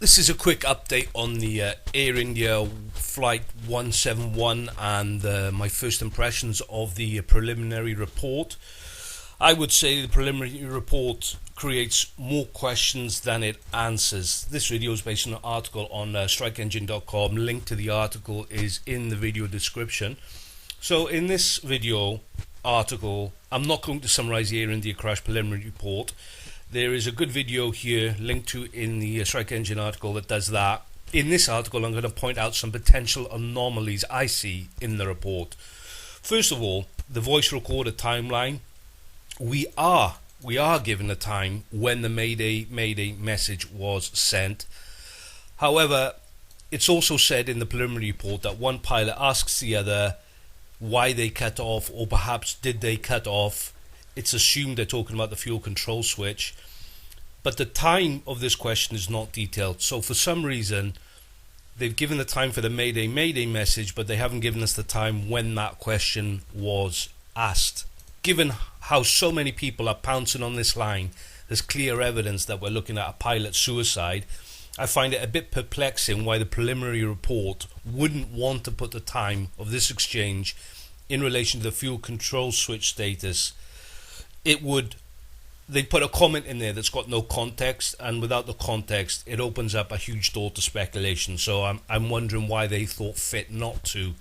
This is a quick update on the Air India Flight 171 and my first impressions of the preliminary report. I would say the preliminary report creates more questions than it answers. This video is based on an article on strikeengine.com. Link to the article is in the video description. So in this video article, I'm not going to summarize the Air India crash preliminary report. There is a good video here linked to in the Strike Engine article that does that. In this article, I'm going to point out some potential anomalies I see in the report. First of all, the voice recorder timeline. We are given a time when the Mayday message was sent. However, it's also said in the preliminary report that one pilot asks the other why they cut off, or perhaps did they cut off. It's assumed they're talking about the fuel control switch, but the time of this question is not detailed. So for some reason, they've given the time for the Mayday message, but they haven't given us the time when that question was asked. Given how so many people are pouncing on this line, there's clear evidence that we're looking at a pilot suicide. I find it a bit perplexing why the preliminary report wouldn't want to put the time of this exchange in relation to the fuel control switch status. They put a comment in there that's got no context, and without the context it opens up a huge door to speculation. So I'm wondering why they thought fit not to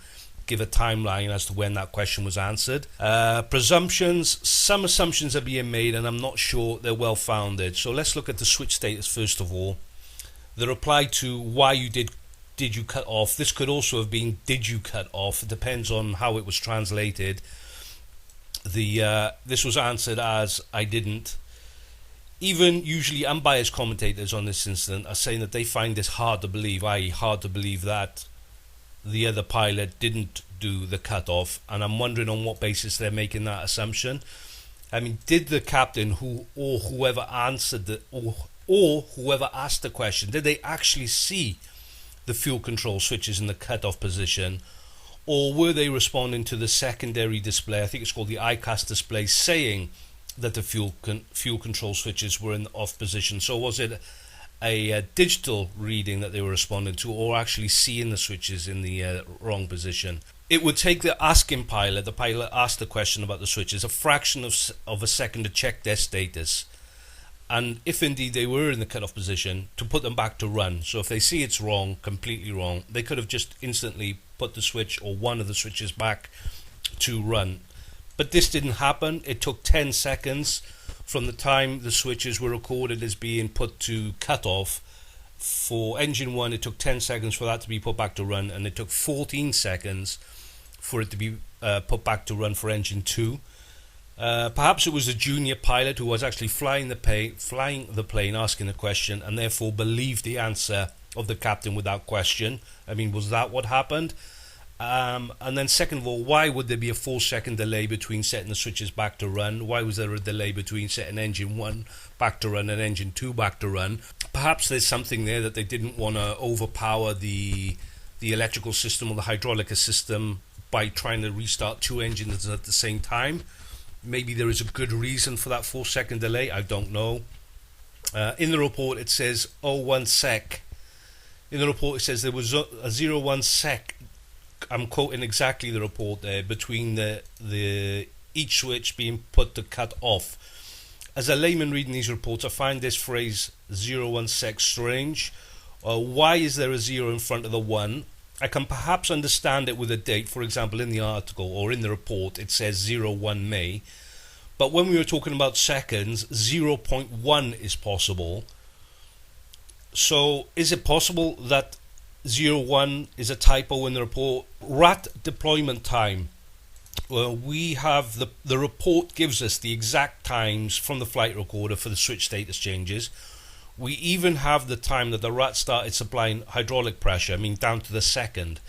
give a timeline as to when that question was answered. Presumptions, some assumptions are being made and I'm not sure they're well founded. So let's look at the switch status first of all. The reply to why you did you cut off, this could also have been did you cut off. It depends on how it was translated. This was answered as I didn't. Even usually unbiased commentators on this incident are saying that they find this hard to believe, i.e. hard to believe that the other pilot didn't do the cut-off, and I'm wondering on what basis they're making that assumption. I mean, did the captain whoever answered or whoever asked the question, did they actually see the fuel control switches in the cut-off position? Or were they responding to the secondary display, I think it's called the ICAS display, saying that the fuel control switches were in the off position? So was it a digital reading that they were responding to, or actually seeing the switches in the wrong position? It would take the asking pilot, the pilot asked the question about the switches, a fraction of a second to check their status. And if indeed they were in the cut-off position, to put them back to run. So if they see it's wrong, completely wrong, they could have just instantly put the switch or one of the switches back to run. But this didn't happen. It took 10 seconds from the time the switches were recorded as being put to cut-off. For engine 1, it took 10 seconds for that to be put back to run, and it took 14 seconds for it to be put back to run for engine 2. Perhaps it was a junior pilot who was actually flying the plane, asking the question, and therefore believed the answer of the captain without question. I mean, was that what happened? And then second of all, why would there be a 4-second delay between setting the switches back to run? Why was there a delay between setting engine 1 back to run and engine 2 back to run? Perhaps there's something there that they didn't want to overpower the electrical system or the hydraulic system by trying to restart two engines at the same time. Maybe there is a good reason for that 4-second delay. I don't know. In the report it says 01 sec. In the report it says there was a 01 sec. I'm quoting exactly the report there, between the each switch being put to cut off. As a layman reading these reports, I find this phrase 01 sec strange. Why is there a 0 in front of the 1? I can perhaps understand it with a date. For example, in the article or in the report it says 01 May, but when we were talking about seconds, 0.1 is possible. So is it possible that 01 is a typo in the report? RAT deployment time. Well, we have the report gives us the exact times from the flight recorder for the switch status changes. We even have the time that the RAT started supplying hydraulic pressure, I mean down to the second.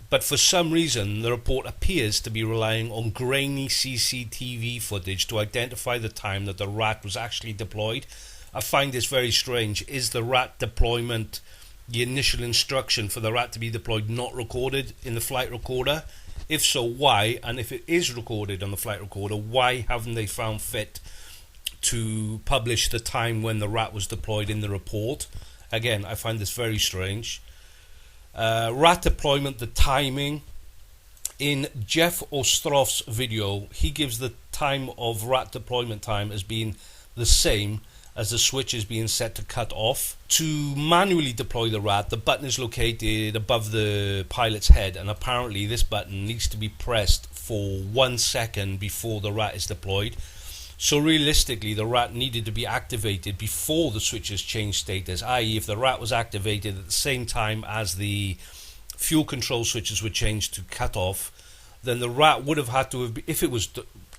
But for some reason the report appears to be relying on grainy CCTV footage to identify the time that the RAT was actually deployed. I find this very strange. Is the RAT deployment, the initial instruction for the RAT to be deployed, not recorded in the flight recorder? If so, why? And if it is recorded on the flight recorder, why haven't they found fit to publish the time when the RAT was deployed in the report? Again, I find this very strange. Rat deployment, the timing. In Jeff Ostrov's video, he gives the time of rat deployment time as being the same as the switch is being set to cut off. To manually deploy the rat, the button is located above the pilot's head, and apparently this button needs to be pressed for 1 second before the rat is deployed. So realistically, the rat needed to be activated before the switches changed status, i.e. if the rat was activated at the same time as the fuel control switches were changed to cut off, then the rat would have had to have, if it was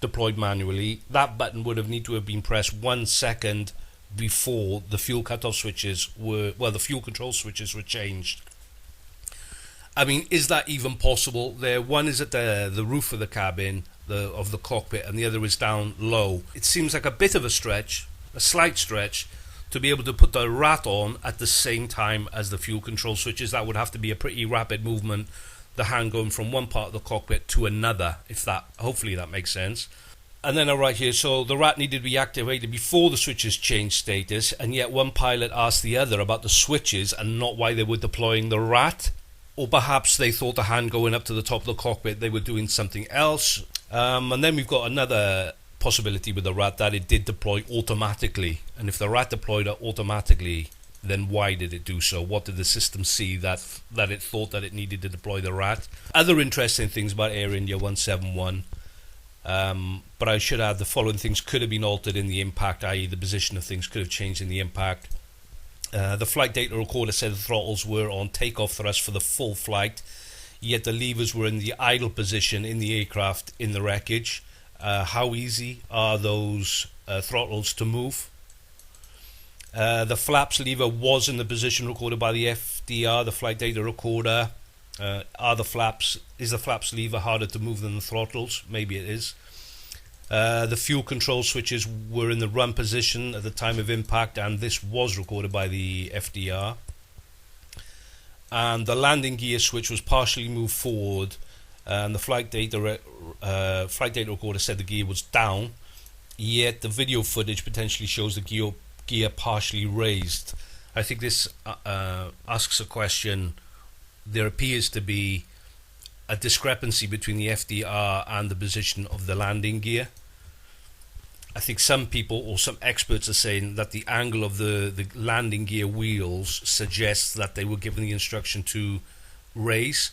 deployed manually, that button would have need to have been pressed 1 second before the fuel cutoff switches were, well, the fuel control switches were changed. I mean, is that even possible? There, one is at the roof of the cabin, of the cockpit, and the other is down low. It seems like a bit of a stretch, a slight stretch, to be able to put the rat on at the same time as the fuel control switches. That would have to be a pretty rapid movement, the hand going from one part of the cockpit to another, if that, hopefully that makes sense. And then right here, so the rat needed to be activated before the switches changed status, and yet one pilot asked the other about the switches and not why they were deploying the rat. Or perhaps they thought the hand going up to the top of the cockpit, they were doing something else. And then we've got another possibility with the rat, that it did deploy automatically. And if the rat deployed it automatically, then why did it do so? What did the system see that it thought that it needed to deploy the rat? Other interesting things about Air India 171. But I should add the following things could have been altered in the impact, i.e. the position of things could have changed in the impact. The flight data recorder said the throttles were on takeoff thrust for the full flight, yet the levers were in the idle position in the aircraft in the wreckage. How easy are those throttles to move? The flaps lever was in the position recorded by the FDR, the flight data recorder. Is the flaps lever harder to move than the throttles? Maybe it is. The fuel control switches were in the run position at the time of impact, and this was recorded by the FDR. And the landing gear switch was partially moved forward, and the flight data recorder said the gear was down, yet the video footage potentially shows the gear partially raised. I think this asks a question. There appears to be a discrepancy between the FDR and the position of the landing gear. I think some people or some experts are saying that the angle of the landing gear wheels suggests that they were given the instruction to raise,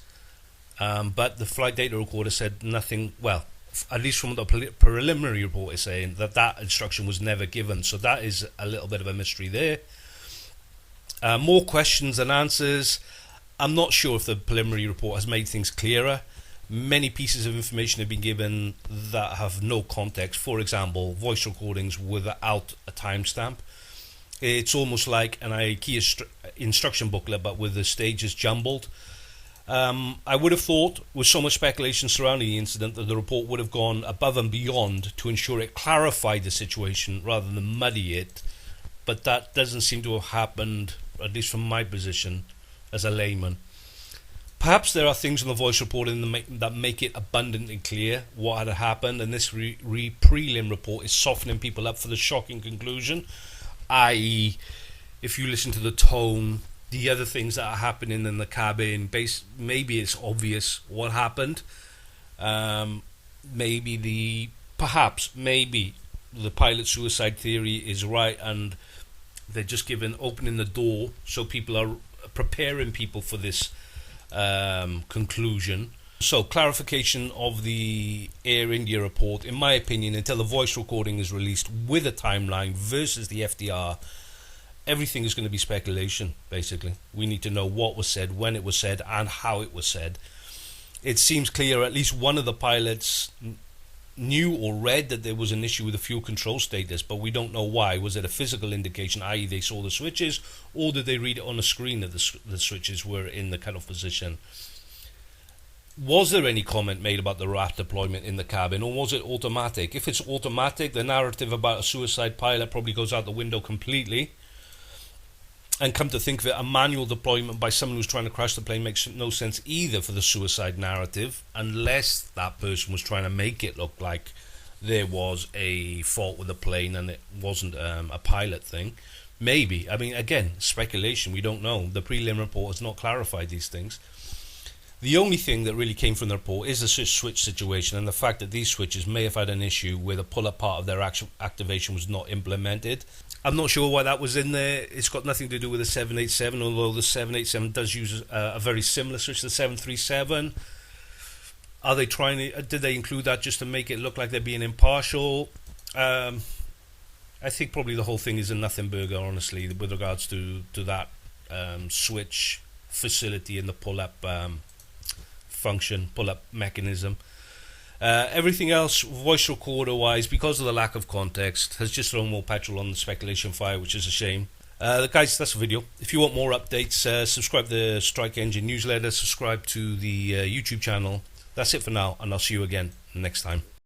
but the flight data recorder said nothing. Well, at least from the preliminary report is saying that instruction was never given, so that is a little bit of a mystery there. More questions than answers. I'm not sure if the preliminary report has made things clearer. Many pieces of information have been given that have no context. For example, voice recordings without a timestamp. It's almost like an IKEA instruction booklet, but with the stages jumbled. I would have thought, with so much speculation surrounding the incident, that the report would have gone above and beyond to ensure it clarified the situation rather than muddy it. But that doesn't seem to have happened, at least from my position as a layman. Perhaps there are things in the voice reporting that make it abundantly clear what had happened, and this prelim report is softening people up for the shocking conclusion, i.e. if you listen to the tone, the other things that are happening in the cabin, maybe it's obvious what happened. Maybe the pilot suicide theory is right, and they're just opening the door so people are preparing people for this conclusion. So, clarification of the Air India report, in my opinion, until the voice recording is released with a timeline versus the FDR, everything is going to be speculation, basically. We need to know what was said, when it was said, and how it was said. It seems clear at least one of the pilots knew or read that there was an issue with the fuel control status, but we don't know why. Was it a physical indication, i.e. they saw the switches, or did they read it on a screen that the switches were in the cutoff position? Was there any comment made about the rat deployment in the cabin, or was it automatic? If it's automatic, the narrative about a suicide pilot probably goes out the window completely. And come to think of it, a manual deployment by someone who's trying to crash the plane makes no sense either for the suicide narrative, unless that person was trying to make it look like there was a fault with the plane and it wasn't a pilot thing. Maybe. I mean, again, speculation. We don't know. The prelim report has not clarified these things. The only thing that really came from the report is the switch situation and the fact that these switches may have had an issue where the pull-up part of their activation was not implemented. I'm not sure why that was in there. It's got nothing to do with the 787, although the 787 does use a very similar switch to the 737. Are they trying to, did they include that just to make it look like they're being impartial? I think probably the whole thing is a nothing burger, honestly, with regards to that switch facility and the pull-up function, pull-up mechanism. Everything else, voice recorder wise, because of the lack of context, has just thrown more petrol on the speculation fire, which is a shame. Guys, that's the video. If you want more updates, subscribe to the Strike Engine newsletter, subscribe to the YouTube channel. That's it for now, and I'll see you again next time.